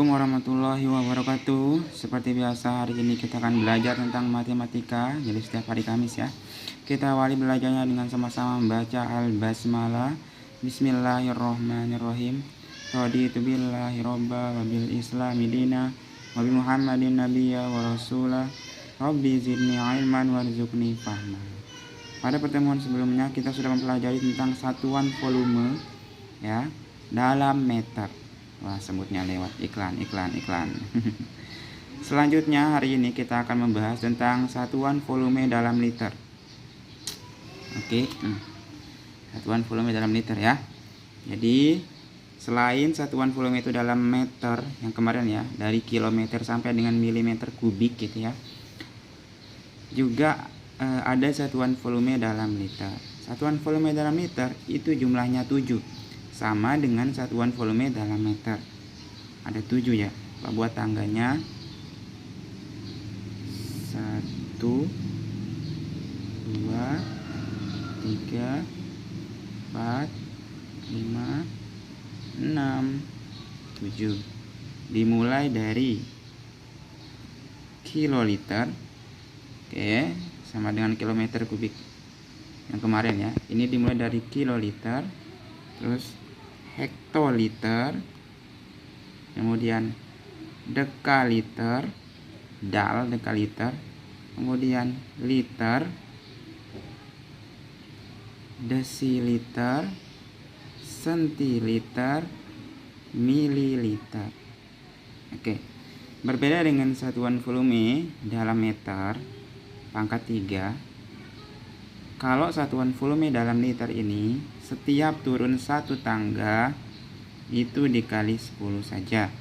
Assalamualaikum warahmatullahi wabarakatuh. Seperti biasa, hari ini kita akan belajar tentang matematika. Jadi setiap hari Kamis ya. Kita awali belajarnya dengan sama-sama membaca Al-Basmalah. Bismillahirrahmanirrahim. Raditu billahi robba wa bil islami dina wa bi Muhammadin nabiyya wa rasulah. Rabbi zidni ilman warzuqni fahma. Pada pertemuan sebelumnya kita sudah mempelajari tentang satuan volume ya dalam meter. Wah, sebutnya lewat iklan. Selanjutnya hari ini kita akan membahas tentang satuan volume dalam liter. Oke, satuan volume dalam liter ya. Jadi selain satuan volume itu dalam meter yang kemarin ya, dari kilometer sampai dengan milimeter kubik gitu ya, juga ada satuan volume dalam liter. Satuan volume dalam liter itu jumlahnya 7, sama dengan satuan volume dalam meter. Ada 7 ya. Kita buat tangganya 1 2 3 4 5 6 7. Dimulai dari kiloliter. Oke, sama dengan kilometer kubik yang kemarin ya. Ini dimulai dari kiloliter, terus hektoliter, kemudian dekaliter, dekaliter, kemudian liter, desiliter, sentiliter, mililiter. Oke. Berbeda dengan satuan volume dalam meter pangkat 3. Kalau satuan volume dalam liter ini setiap turun satu tangga itu dikali 10 saja.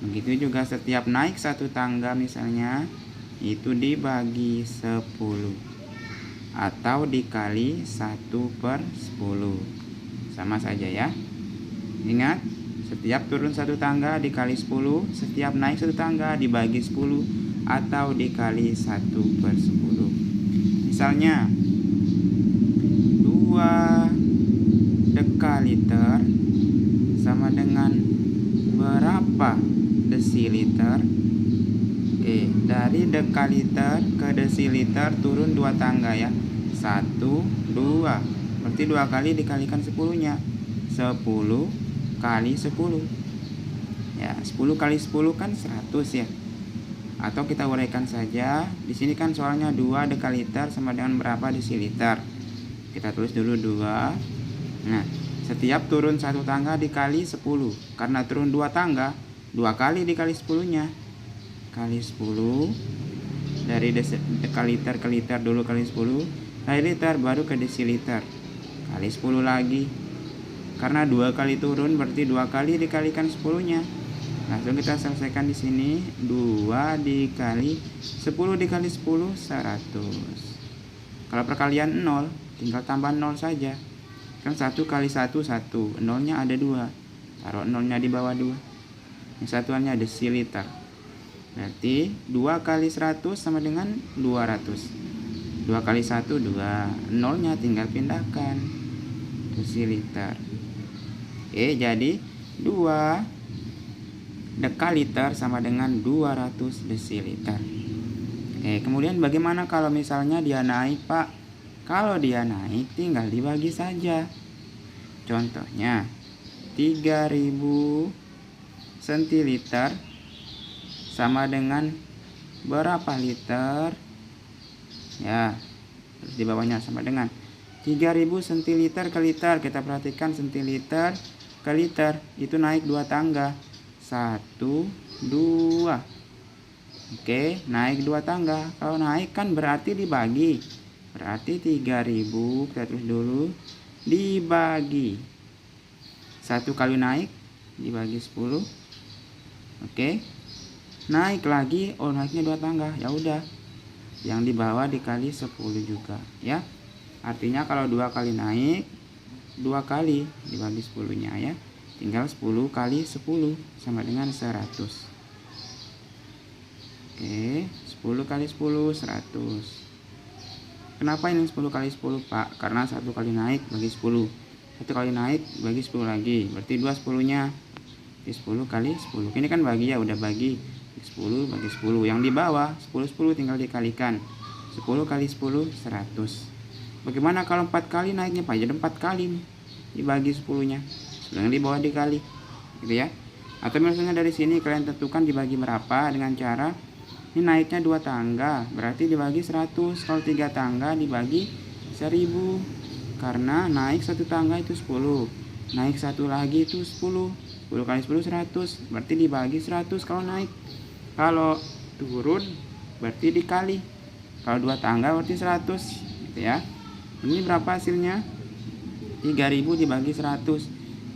Begitu juga setiap naik satu tangga misalnya itu dibagi 10 atau dikali 1/10. Sama saja ya. Ingat, setiap turun satu tangga dikali 10, setiap naik satu tangga dibagi 10 atau dikali 1/10. Misalnya 2 dekaliter sama dengan berapa desiliter? Oke, dari dekaliter ke desiliter turun 2 tangga ya. 1 2. Berarti 2 kali dikalikan 10-nya. 10 kali 10. Ya, 10 kali 10 kan 100 ya. Atau kita uraikan saja. Di sini kan soalnya 2 dekaliter sama dengan berapa desiliter. Kita tulis dulu 2. Nah, setiap turun satu tangga dikali 10. Karena turun 2 tangga, 2 kali dikali 10-nya. Kali 10. Dari dekaliter ke liter dulu kali 10. Kali liter baru ke desiliter. Kali 10 lagi. Karena 2 kali turun berarti 2 kali dikalikan 10-nya. Langsung kita selesaikan di sini. 2 dikali 10 dikali 10 100. Kalau perkalian 0, tinggal tambah 0 saja. Kan 1 kali 1 1. 0-nya ada 2. Taruh 0-nya di bawah 2. Yang satuannya desiliter. Berarti 2 kali 100 sama dengan 200. 2 kali 1 2. 0-nya tinggal pindahkan. Desiliter. Oke, jadi 2 dekaliter sama dengan 200 desiliter. Oke, kemudian bagaimana kalau misalnya dia naik, Pak? Kalau dia naik tinggal dibagi saja. Contohnya 3000 centiliter sama dengan berapa liter? Ya, terus di bawahnya sama dengan 3000 centiliter ke liter. Kita perhatikan centiliter ke liter itu naik 2 tangga. 1 2. Oke, naik 2 tangga. Kalau naik kan berarti dibagi. Berarti 3000, kita tulis dulu, dibagi 1 kali naik dibagi 10. Oke. Naik lagi, naiknya 2 tangga. Ya udah. Yang di bawah dikali 10 juga, ya. Artinya kalau 2 kali naik, 2 kali dibagi 10-nya ya. Tinggal 10 kali 10 sama dengan 100. Oke, 10 kali 10 100. Kenapa ini 10 kali 10, Pak? Karena 1 kali naik bagi 10. 1 kali naik bagi 10 lagi. Berarti 2 10-nya. 10 kali 10. Ini kan bagi ya, udah bagi 10 bagi 10. Yang di bawah 10 tinggal dikalikan. 10 kali 10 100. Bagaimana kalau 4 kali naiknya Pak? Jadi 4 kali nih dibagi 10-nya. Yang di bawah dikali. Gitu ya. Atau misalnya dari sini kalian tentukan dibagi berapa dengan cara ini naiknya 2 tangga, berarti dibagi 100. Kalau 3 tangga dibagi 1000. Karena naik 1 tangga itu 10. Naik 1 lagi itu 10. 10 kali 10 100. Berarti dibagi 100 kalau naik. Kalau turun berarti dikali. Kalau 2 tangga berarti 100 gitu ya. Ini berapa hasilnya? 3000 dibagi 100.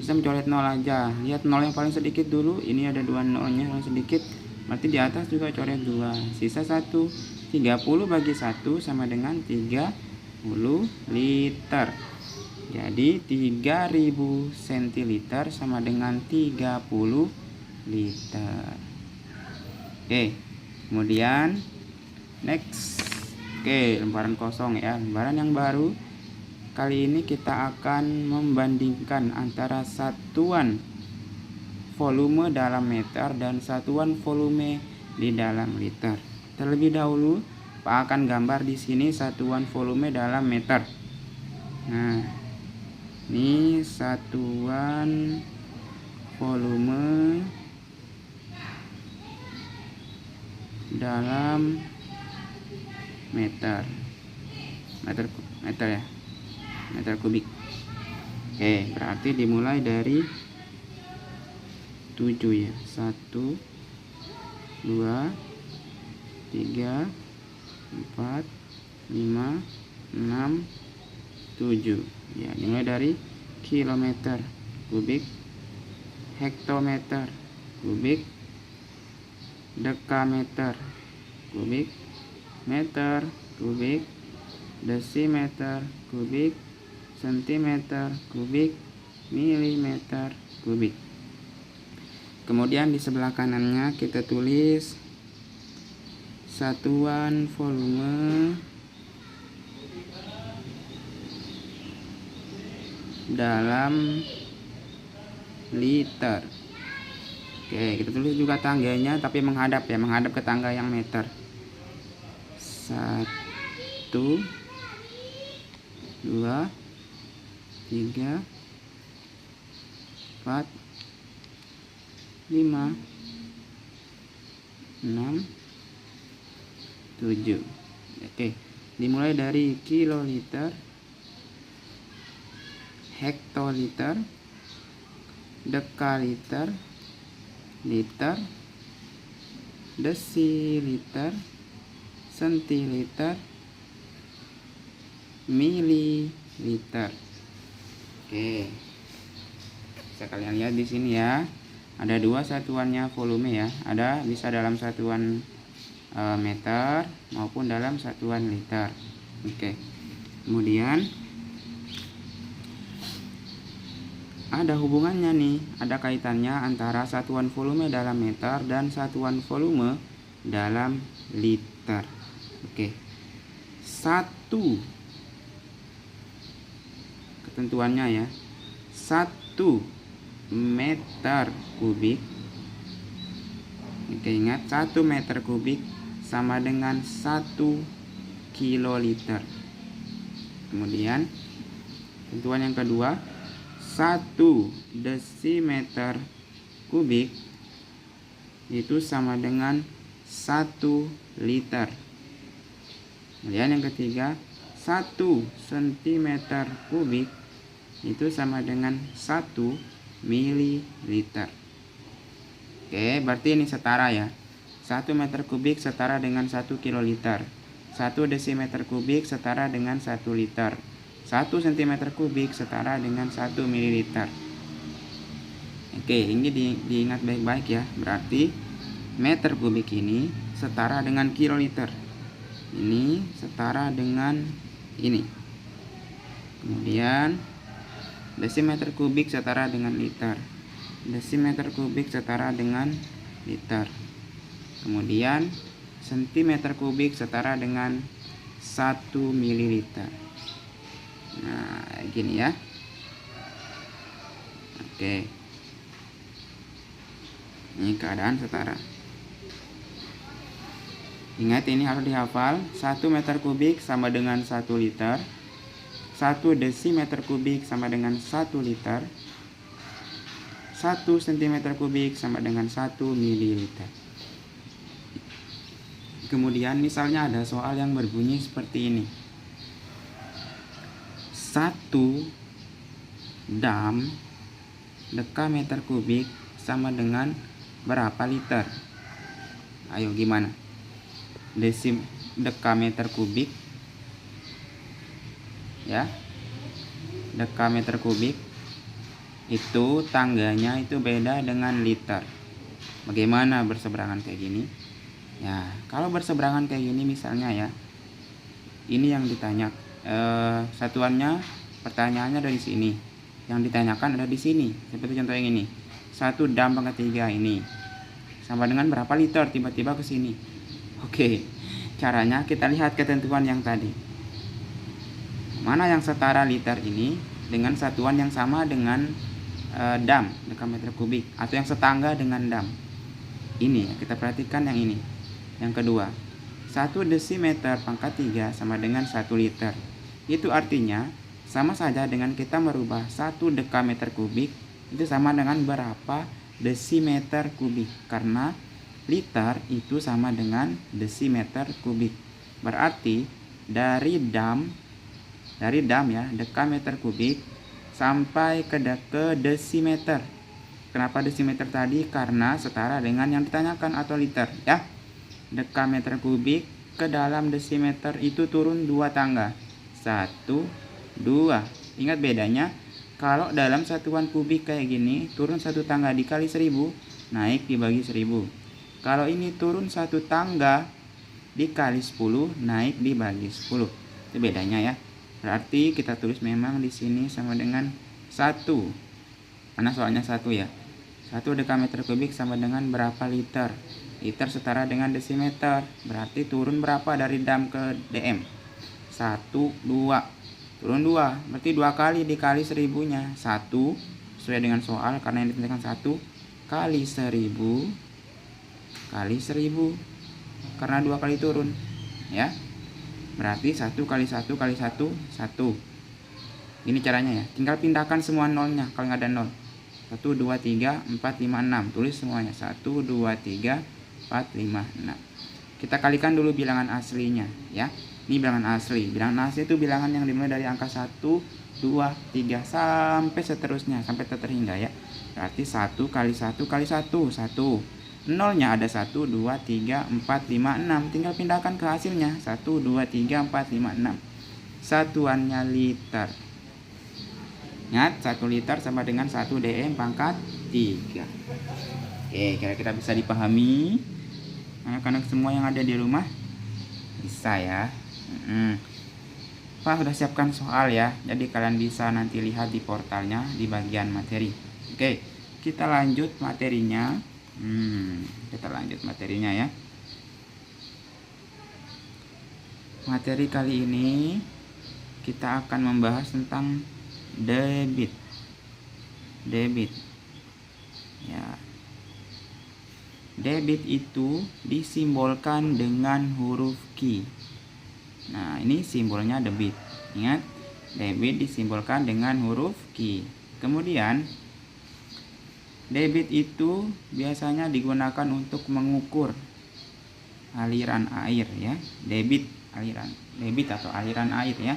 Bisa mencoret 0 aja. Lihat 0 yang paling sedikit dulu. Ini ada 2 nolnya yang sedikit. Berarti di atas juga coret 2. Sisa 1. 30 bagi 1 sama dengan 30 liter. Jadi 3000 centiliter sama dengan 30 liter. Oke. Kemudian next. Oke, lembaran kosong ya. Lembaran yang baru. Kali ini kita akan membandingkan antara satuan volume dalam meter dan satuan volume di dalam liter. Terlebih dahulu, Pak akan gambar di sini satuan volume dalam meter. Nah, ini satuan volume dalam meter. Meter ya. Meter kubik. Oke, berarti dimulai dari 7 ya. 1 2 3 4 5 6 7. Ya, dimulai dari kilometer kubik, hektometer kubik, dekameter kubik, meter kubik, desimeter kubik, sentimeter kubik, milimeter kubik. Kemudian di sebelah kanannya kita tulis satuan volume dalam liter. Oke, kita tulis juga tangganya tapi menghadap ya, menghadap ke tangga yang meter. 1 2 3 4 5 6 7. Oke, dimulai dari kiloliter, hektoliter, dekaliter, liter, desiliter, sentiliter, mililiter. Oke, bisa kalian lihat di sini ya, ada 2 satuannya volume ya, ada bisa dalam satuan meter maupun dalam satuan liter. Oke, kemudian ada hubungannya nih, ada kaitannya antara satuan volume dalam meter dan satuan volume dalam liter. Oke, 1 ketentuannya ya, 1 meter kubik. Oke, ingat 1 meter kubik sama dengan 1 kiloliter. Kemudian ketentuan yang kedua, 1 desimeter kubik itu sama dengan 1 liter. Kemudian yang ketiga, 1 sentimeter kubik itu sama dengan 1 mililiter. Oke, berarti ini setara ya. 1 meter kubik setara dengan 1 kiloliter. 1 desimeter kubik setara dengan 1 liter. 1 cm kubik setara dengan 1 mililiter. Oke, ini diingat baik-baik ya. Berarti meter kubik ini setara dengan kiloliter. Ini setara dengan ini. Kemudian desimeter kubik setara dengan liter. Desimeter kubik setara dengan liter. Kemudian sentimeter kubik setara dengan 1 mililiter. Nah, gini ya. Oke. Ini keadaan setara. Ingat, ini harus dihafal. 1 meter kubik sama dengan 1 liter. 1 desimeter kubik sama dengan 1 liter. 1 cm kubik sama dengan 1 mililiter. Kemudian misalnya ada soal yang berbunyi seperti ini. 1 dam dekameter kubik sama dengan berapa liter? Ayo gimana? Dekameter kubik ya, dekameter kubik itu tangganya itu beda dengan liter. Bagaimana berseberangan kayak gini? Ya, kalau berseberangan kayak gini misalnya ya, ini yang ditanya satuannya, pertanyaannya dari sini, yang ditanyakan ada di sini. Seperti contoh yang ini, 1 dam pangkat 3 ini sama dengan berapa liter, tiba-tiba ke sini. Oke, caranya kita lihat ketentuan yang tadi. Mana yang setara liter ini dengan satuan yang sama dengan dam, dekameter kubik, atau yang setangga dengan dam. Ini kita perhatikan yang ini. Yang kedua, 1 desimeter pangkat 3 sama dengan 1 liter. Itu artinya sama saja dengan kita merubah 1 dekameter kubik itu sama dengan berapa desimeter kubik, karena liter itu sama dengan desimeter kubik. Berarti dari dam ya, dekameter kubik sampai ke desimeter. Kenapa desimeter tadi? Karena setara dengan yang ditanyakan atau liter ya. Dekameter kubik ke dalam desimeter itu turun 2 tangga. 1, 2. Ingat bedanya, kalau dalam satuan kubik kayak gini turun 1 tangga dikali 1000, naik dibagi 1000. Kalau ini turun 1 tangga dikali 10, naik dibagi 10. Itu bedanya ya. Berarti kita tulis memang di sini sama dengan 1. Karena soalnya 1 ya. 1 dekameter kubik sama dengan berapa liter? Liter setara dengan desimeter. Berarti turun berapa dari dam ke dm? 1, 2. Turun 2. Berarti 2 kali dikali 1000-nya. 1 sesuai dengan soal, karena yang ditentukan 1 kali 1000 kali 1000, karena 2 kali turun ya. Berarti 1 kali 1 kali 1, 1. Ini caranya ya. Tinggal pindahkan semua nolnya kalau nggak ada nol. 1, 2, 3, 4, 5, 6. Tulis semuanya. 1, 2, 3, 4, 5, 6. Kita kalikan dulu bilangan aslinya ya. Ini bilangan asli. Bilangan asli itu bilangan yang dimulai dari angka 1, 2, 3 sampai seterusnya, sampai terhingga ya. Berarti 1 kali 1 kali 1, 1. Nolnya ada 1, 2, 3, 4, 5, 6. Tinggal pindahkan ke hasilnya. 1, 2, 3, 4, 5, 6. Satuannya liter. Ingat, 1 liter sama dengan 1 dm pangkat 3. Oke, kira-kira bisa dipahami anak-anak semua yang ada di rumah? Bisa ya. Pak sudah siapkan soal ya. Jadi kalian bisa nanti lihat di portalnya di bagian materi. Oke, kita lanjut materinya. Kita lanjut materinya ya. Materi kali ini kita akan membahas tentang debit. Debit ya. Debit itu disimbolkan dengan huruf Q. Nah, ini simbolnya debit. Ingat, debit disimbolkan dengan huruf Q. Kemudian debit itu biasanya digunakan untuk mengukur aliran air ya. Debit atau aliran air ya.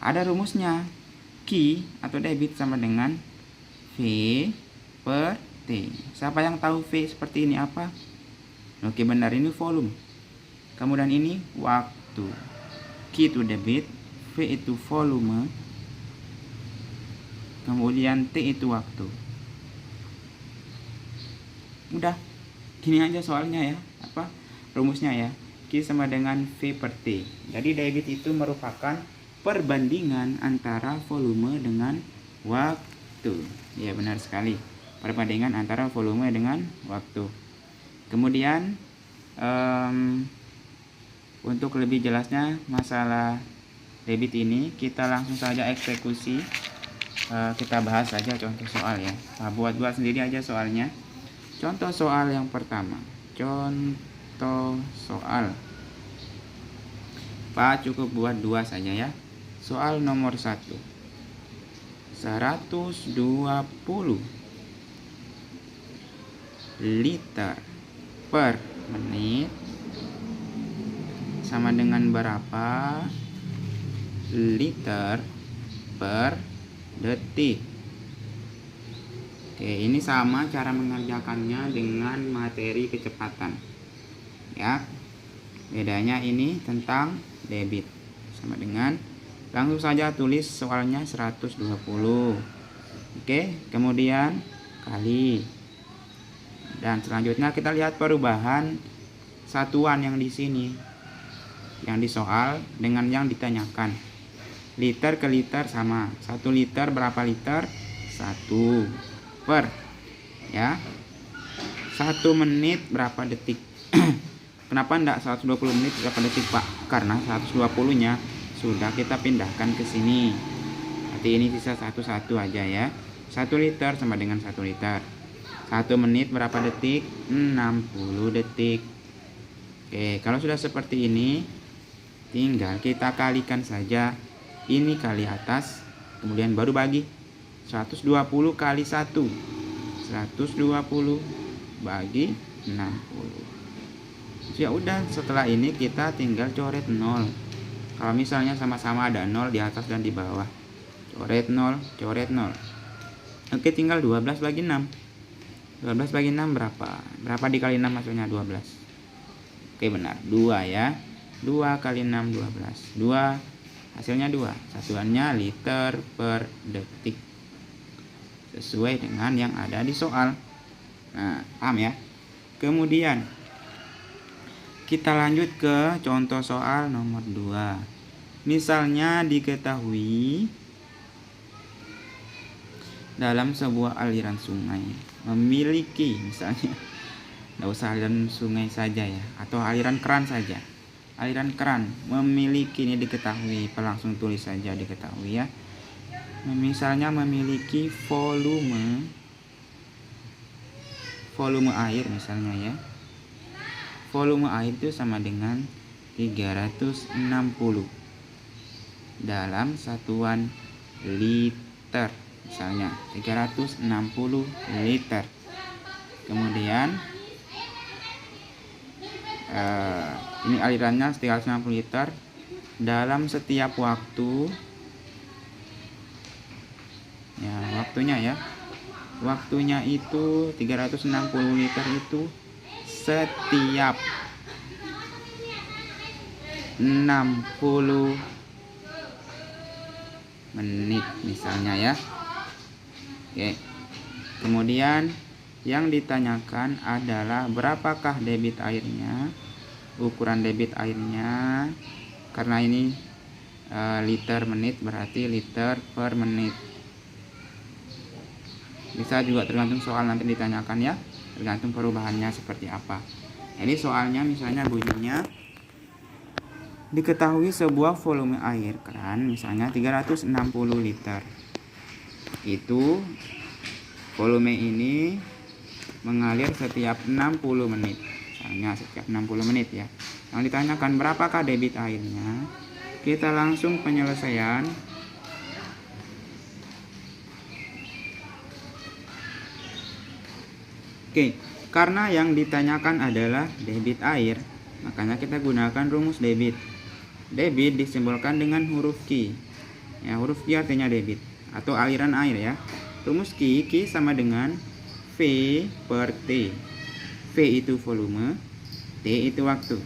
Ada rumusnya. Q atau debit sama dengan V per T. Siapa yang tahu V seperti ini apa? Oke, benar, ini volume. Kemudian ini waktu. Q itu debit, V itu volume, kemudian T itu waktu. Udah, gini aja soalnya ya, apa rumusnya ya. Q sama dengan V per T. Jadi debit itu merupakan perbandingan antara volume dengan waktu. Ya, benar sekali, perbandingan antara volume dengan waktu. Kemudian untuk lebih jelasnya masalah debit ini, kita langsung saja eksekusi. Kita bahas saja contoh soal ya. Nah, buat sendiri aja soalnya. Contoh soal yang pertama. Contoh soal. Pak cukup buat 2 saja ya. Soal nomor 1. 120 liter per menit sama dengan berapa liter per detik. Oke, ini sama cara mengerjakannya dengan materi kecepatan ya. Bedanya ini tentang debit. Sama dengan, langsung saja tulis soalnya 120. Oke, kemudian kali. Dan selanjutnya kita lihat perubahan satuan yang di sini, yang di soal dengan yang ditanyakan. Liter ke liter sama. 1 liter berapa liter? 1 per ya. 1 menit berapa detik? Kenapa enggak 120 menit berapa detik, Pak? Karena 120 nya sudah kita pindahkan ke sini. Berarti ini sisa 1 aja ya. 1 liter sama dengan 1 liter. 1 menit berapa detik? 60 detik. Oke, kalau sudah seperti ini, tinggal kita kalikan saja. Ini kali atas, kemudian baru bagi. 120 kali 1. 120 bagi 60. Ya udah, setelah ini kita tinggal coret 0. Kalau misalnya sama-sama ada 0 di atas dan di bawah. Coret 0, coret 0. Oke, tinggal 12 bagi 6. 12 bagi 6 berapa? Berapa dikali 6 maksudnya 12. Oke, benar. 2 ya. 2 kali 6 12. 2 hasilnya 2. Satuannya liter per detik. Sesuai dengan yang ada di soal. Nah, paham ya? Kemudian kita lanjut ke contoh soal nomor 2. Misalnya diketahui dalam sebuah aliran sungai memiliki, misalnya tidak usah aliran sungai saja ya, atau aliran keran saja. Aliran keran memiliki, ini diketahui, langsung tulis saja diketahui ya. Misalnya memiliki volume air misalnya ya. Volume air itu sama dengan 360 dalam satuan liter. Misalnya 360 liter. Kemudian ini alirannya 360 liter dalam setiap waktu ya, waktunya itu 360 liter itu setiap 60 menit misalnya ya. Oke. Kemudian yang ditanyakan adalah berapakah debit airnya, ukuran debit airnya. Karena ini liter menit berarti liter per menit. Bisa juga tergantung soal nanti ditanyakan ya, tergantung perubahannya seperti apa. Jadi soalnya misalnya bunyinya, diketahui sebuah volume air keran misalnya 360 liter. Itu volume ini mengalir setiap 60 menit. Misalnya setiap 60 menit ya. Yang ditanyakan berapakah debit airnya? Kita langsung penyelesaian. Oke, karena yang ditanyakan adalah debit air, makanya kita gunakan rumus debit. Debit disimbolkan dengan huruf Q. Ya, huruf Q artinya debit atau aliran air ya. Rumus Q sama dengan V per T. V itu volume, T itu waktu.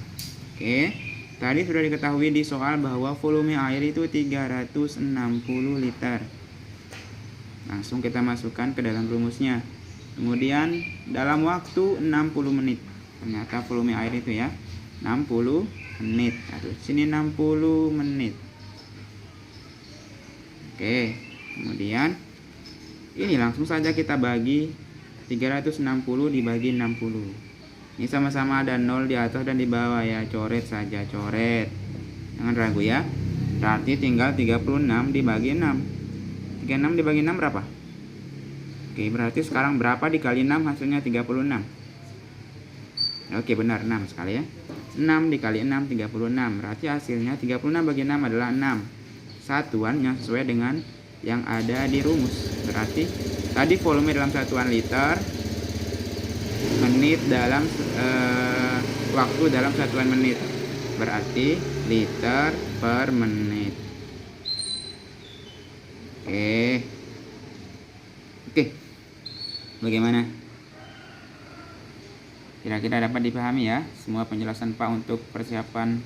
Oke, tadi sudah diketahui di soal bahwa volume air itu 360 liter. Langsung kita masukkan ke dalam rumusnya. Kemudian dalam waktu 60 menit. Ternyata volume air itu ya 60 menit. Aduh, sini 60 menit. Oke, kemudian ini langsung saja kita bagi 360 dibagi 60. Ini sama-sama ada 0 di atas dan di bawah ya. Coret saja, coret. Jangan ragu ya. Berarti tinggal 36 dibagi 6. 36 dibagi 6 berapa? Oke, berarti sekarang berapa dikali 6 hasilnya 36. Oke, benar 6 sekali ya. 6 dikali 6 36. Berarti hasilnya 36 bagi 6 adalah 6. Satuan yang sesuai dengan yang ada di rumus. Berarti tadi volume dalam satuan liter, menit dalam waktu dalam satuan menit. Berarti liter per menit. Oke. Bagaimana? Kira-kira dapat dipahami ya semua penjelasan Pak untuk persiapan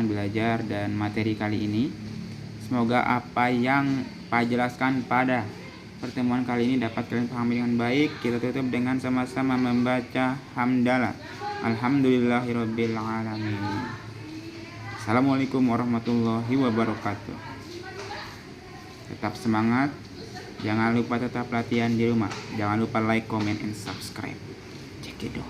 belajar dan materi kali ini. Semoga apa yang Pak jelaskan pada pertemuan kali ini dapat kalian pahami dengan baik. Kita tutup dengan sama-sama membaca hamdalah. Alhamdulillahirabbil alamin. Assalamualaikum warahmatullahi wabarakatuh. Tetap semangat. Jangan lupa tetap latihan di rumah. Jangan lupa like, comment, and subscribe. Check it out.